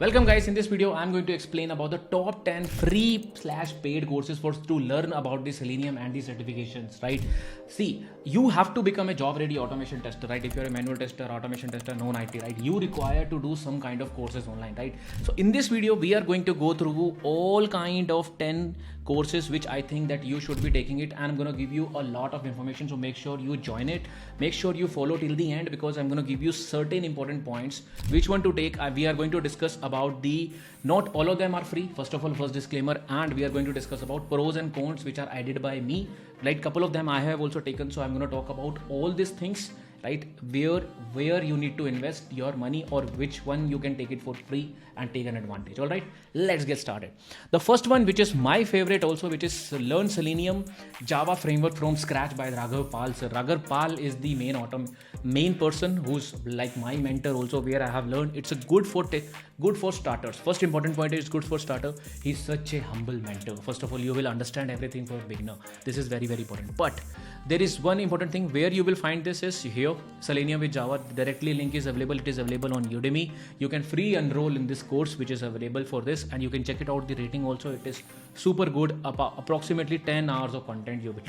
Welcome guys, in this video I'm going to explain about the top 10 free/paid courses to learn about the Selenium and the certifications, right? See, you have to become a job ready automation tester, right? If you're a manual tester, automation tester, non-IT, right? You require to do some kind of courses online, right? So in this video we are going to go through all kind of 10 courses which I think that you should be taking it, and I'm going to give you a lot of information, so make sure you join it, make sure you follow till the end, because I'm going to give you certain important points which one to take. We are going to discuss about not all of them are free, first of all, first disclaimer, and we are going to discuss about pros and cons which are added by me, like couple of them I have also taken. So I'm going to talk about all these things, right? Where you need to invest your money, or which one you can take it for free and take an advantage. All right, let's get started. The first one, which is my favorite also, which is Learn Selenium Java framework from scratch by Raghav Pal. So Raghav Pal is the main person who's like my mentor also, where I have learned. It's a good for starters. First important point is good for starter. He's such a humble mentor. First of all, you will understand everything for a beginner. This is very important. But there is one important thing where you will find this is here, Selenium with Java. Directly link is available. It is available on Udemy. You can free enroll in this course which is available for this, and you can check it out. The rating also, it is super good. Approximately 10 hours of content you will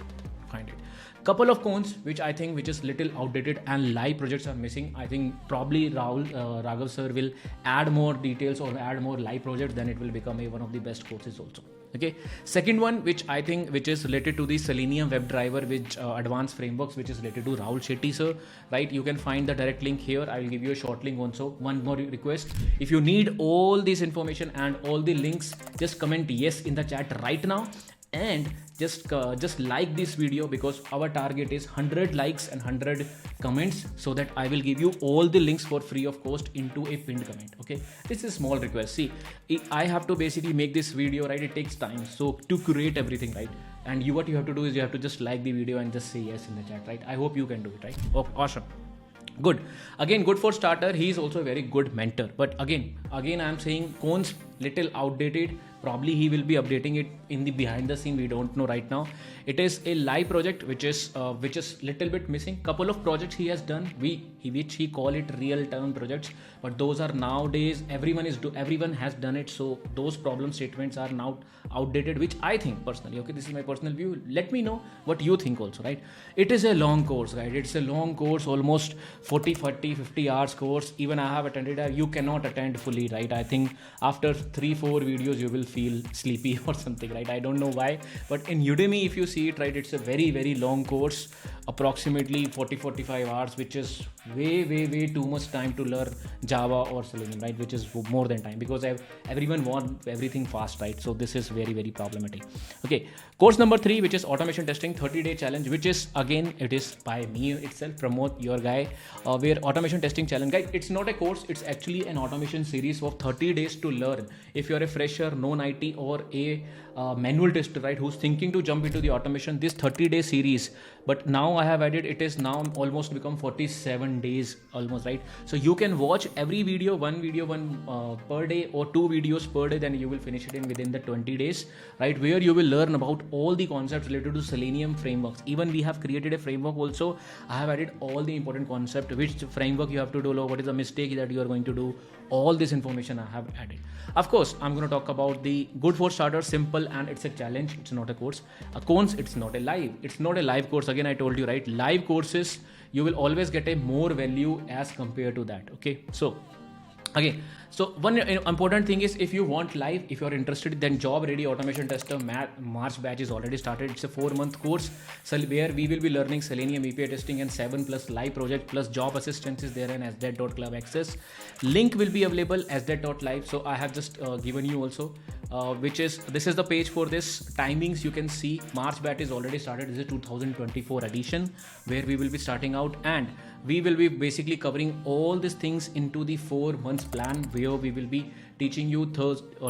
find it. Couple of cons which I think which is little outdated and live projects are missing. I think probably Raghav sir will add more details or add more live projects, then it will become one of the best courses also. Okay, second one which I think which is related to the Selenium WebDriver, which advanced frameworks, which is related to Rahul Shetty sir, right? You can find the direct link here. I will give you a short link also. One more request: if you need all this information and all the links, just comment yes in the chat right now, and just like this video, because our target is 100 likes and 100 comments, so that I will give you all the links for free of cost into a pinned comment. Okay, this is small request. See, I have to basically make this video, right? It takes time, so to create everything, right? And what you have to do is you have to just like the video and just say yes in the chat, right? I hope you can do it, right? Oh, awesome. Good. Again, good for starter. He is also a very good mentor. But again I'm saying cons little outdated. Probably he will be updating it in the behind the scene. We don't know right now. It is a live project which is little bit missing. Couple of projects he has done, which he call it real time projects, but those are nowadays everyone has done it. So those problem statements are now outdated, which I think personally, okay, this is my personal view. Let me know what you think also, right? It is a long course, right? It's a long course, almost 50 hours course. Even I have attended it. You cannot attend fully, right? I think after 3-4 videos you will feel sleepy or something, right? I don't know why, but in Udemy, if you see it, right, it's a very long course, approximately 40-45 hours, which is way too much time to learn Java or Selenium, right? Which is more than time, because everyone wants everything fast, right? So this is very problematic. Okay, course number 3, which is automation testing 30-day challenge, which is again, it is by me itself, Promote your guy, where automation testing challenge, guys, it's not a course, it's actually an automation series of 30 days to learn. If you're a fresher, non-IT, or a manual tester, right, who's thinking to jump into the automation, this 30-day series, but now I have added, it is now almost become 47 days almost, right? So you can watch every video, one per day, or 2 videos per day, then you will finish it within the 20 days, right? Where you will learn about all the concepts related to Selenium frameworks. Even we have created a framework also. I have added all the important concept, which framework you have to do, what is the mistake that you are going to do. All this information I have added. Of course, I'm going to talk about the good for starters, simple, and it's a challenge. It's not a course. Cons, it's not a live course. Again, I told you, right? Live courses, you will always get a more value as compared to that. Okay, so again, so one important thing is, if you want live, if you're interested, then Job Ready Automation Tester March batch is already started. It's a 4-month course, so where we will be learning Selenium API testing and 7+ live project plus job assistance is there, and sdet.club access. Link will be available sdet.live. So I have just given you also, this is the page for this. Timings you can see. March batch is already started. This is 2024 edition, where we will be starting out, and we will be basically covering all these things into the 4 months plan, where we will be teaching you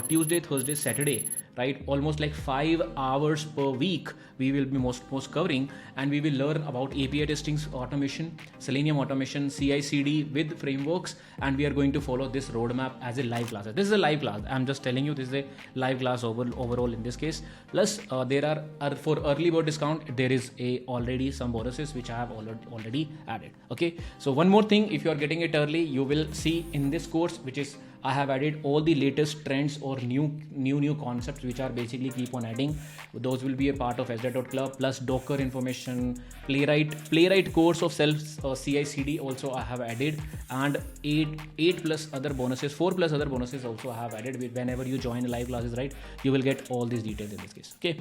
Tuesday, Thursday, Saturday, right? Almost like 5 hours per week we will be most covering, and we will learn about API testing, automation, Selenium automation, CI/CD with frameworks, and we are going to follow this roadmap as a live class. This is a live class. I'm just telling you, this is a live class overall in this case. Plus there are for early bird discount, there is already some bonuses which I have already added. Okay, so one more thing, if you are getting it early, you will see in this course, which is I have added all the latest trends or new concepts which are basically keep on adding. Those will be a part of sj.club, plus Docker information, playwright course of self CI/CD also I have added, and 8 plus other bonuses, 4 plus other bonuses also I have added. Whenever you join live classes, right, you will get all these details in this case. Okay,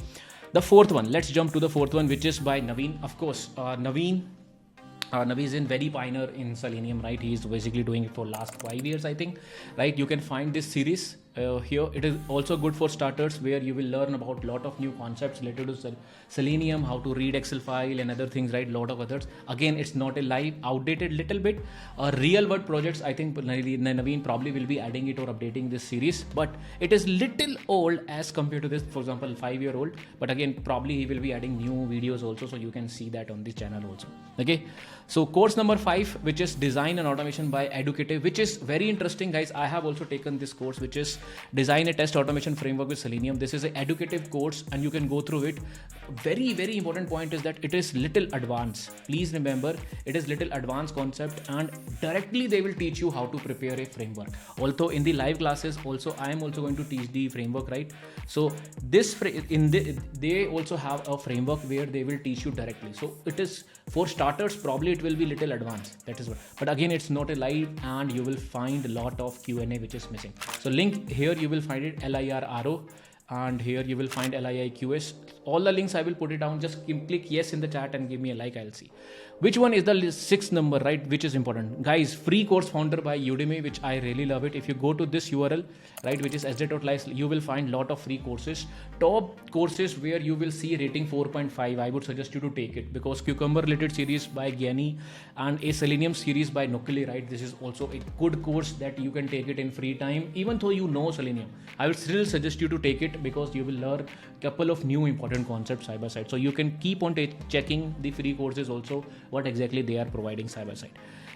the fourth one, let's jump to the fourth one, which is by Naveen. Of course, Naveen is in very pioneer in Selenium, right? He's basically doing it for last 5 years, I think, right? You can find this series here. It is also good for starters, where you will learn about lot of new concepts related to Selenium, how to read Excel file and other things, right? Lot of others. Again, it's not a live, outdated little bit. Real world projects, I think Naveen probably will be adding it or updating this series, but it is little old as compared to this, for example, 5-year-old. But again, probably he will be adding new videos also, so you can see that on this channel also. Okay, so course number 5, which is design and automation by Educative, which is very interesting, guys. I have also taken this course, which is design a test automation framework with Selenium. This is an Educative course and you can go through it. Very important point is that it is little advanced. Please remember, it is little advanced concept, and directly they will teach you how to prepare a framework. Although in the live classes also, I am also going to teach the framework, right? So this they also have a framework where they will teach you directly. So it is for starters, probably it will be little advanced. That is what. But again, it's not a live, and you will find a lot of Q&A which is missing. So link here, you will find it LIRRO, and here you will find LIIQS. All the links I will put it down. Just click yes in the chat and give me a like. I'll see which one is the 6th number, right, which is important, guys. Free course founder by Udemy, which I really love it. If you go to this URL, right, which is sj.live, you will find lot of free courses, top courses where you will see rating 4.5. I would suggest you to take it, because cucumber related series by Gyani and a Selenium series by Nukili, right, this is also a good course that you can take it in free time. Even though you know Selenium, I will still suggest you to take it, because you will learn couple of new important concepts side by side. So you can keep on checking the free courses also, what exactly they are providing side by side.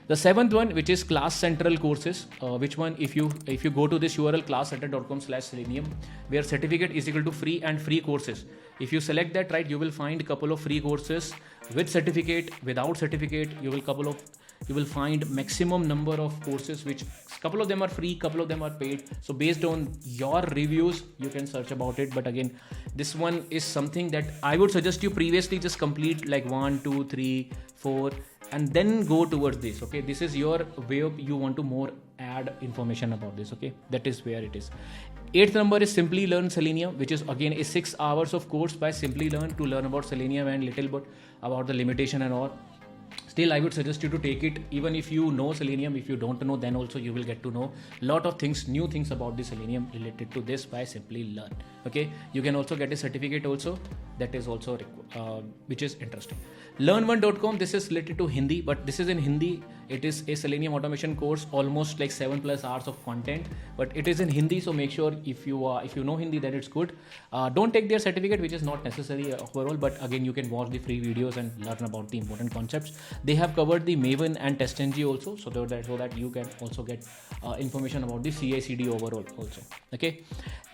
The 7th one, which is class central courses, which one, if you go to this URL classcenter.com/selenium, where certificate is equal to free and free courses, if you select that, right, you will find a couple of free courses with certificate, without certificate. You will find maximum number of courses, which couple of them are free, couple of them are paid. So based on your reviews, you can search about it. But again, this one is something that I would suggest you previously just complete like 1, 2, 3, 4, and then go towards this. Okay, this is your way of you want to more add information about this. Okay, that is where it is. 8th number is Simply Learn Selenium, which is again a 6 hours of course by Simply Learn to learn about Selenium and little bit about the limitation and all. Still, I would suggest you to take it. Even if you know Selenium, if you don't know, then also you will get to know a lot of things, new things about the Selenium related to this by Simply Learn. Okay, you can also get a certificate also, that is also which is interesting. Learn1.com, this is related to Hindi, but this is in Hindi. It is a Selenium automation course, almost like 7+ hours of content, but it is in Hindi. So make sure if you know Hindi, that it's good. Don't take their certificate, which is not necessary overall, but again, you can watch the free videos and learn about the important concepts. They have covered the Maven and TestNG also, so that you can also get information about the CI/CD overall also. Okay,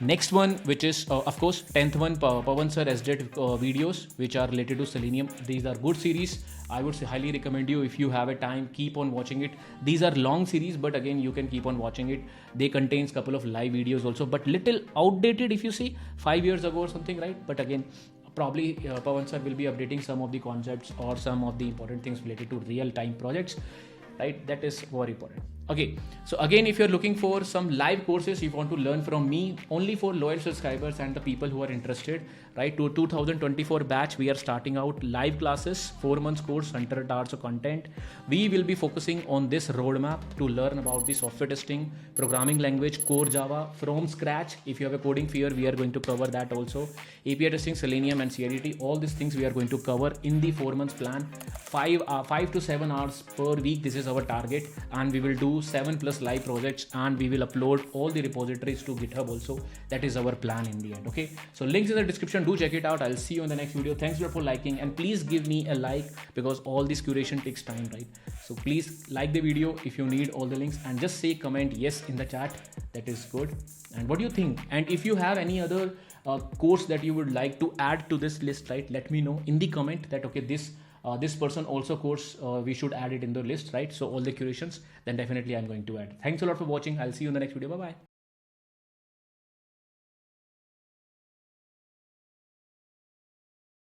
next one, which is of course 10th one, Pawan sir SJ videos, which are related to Selenium. These are good series. I would highly recommend you, if you have a time, keep on watching it. These are long series, but again, you can keep on watching it. They contains couple of live videos also, but little outdated if you see 5 years ago or something, right? But again, probably Pawan sir will be updating some of the concepts or some of the important things related to real-time projects, right? That is very important. Okay, so again, if you're looking for some live courses you want to learn from me, only for loyal subscribers and the people who are interested, right, to 2024 batch, we are starting out live classes, 4 months course, 100 hours of content. We will be focusing on this roadmap to learn about the software testing, programming language, core Java from scratch. If you have a coding fear, we are going to cover that also. API testing, Selenium and CIDT, all these things we are going to cover in the 4 months plan. 5 to 7 hours per week, this is our target, and we will do 7+ live projects, and we will upload all the repositories to GitHub also. That is our plan in the end. Okay, so links in the description, do check it out. I'll see you in the next video. Thanks a lot for liking, and please give me a like, because all this curation takes time, right? So please like the video if you need all the links, and just say comment yes in the chat. That is good. And what do you think? And if you have any other course that you would like to add to this list, right, let me know in the comment that okay, this this person also course, we should add it in the list, right? So all the curations, then definitely I'm going to add. Thanks a lot for watching. I'll see you in the next video. Bye bye.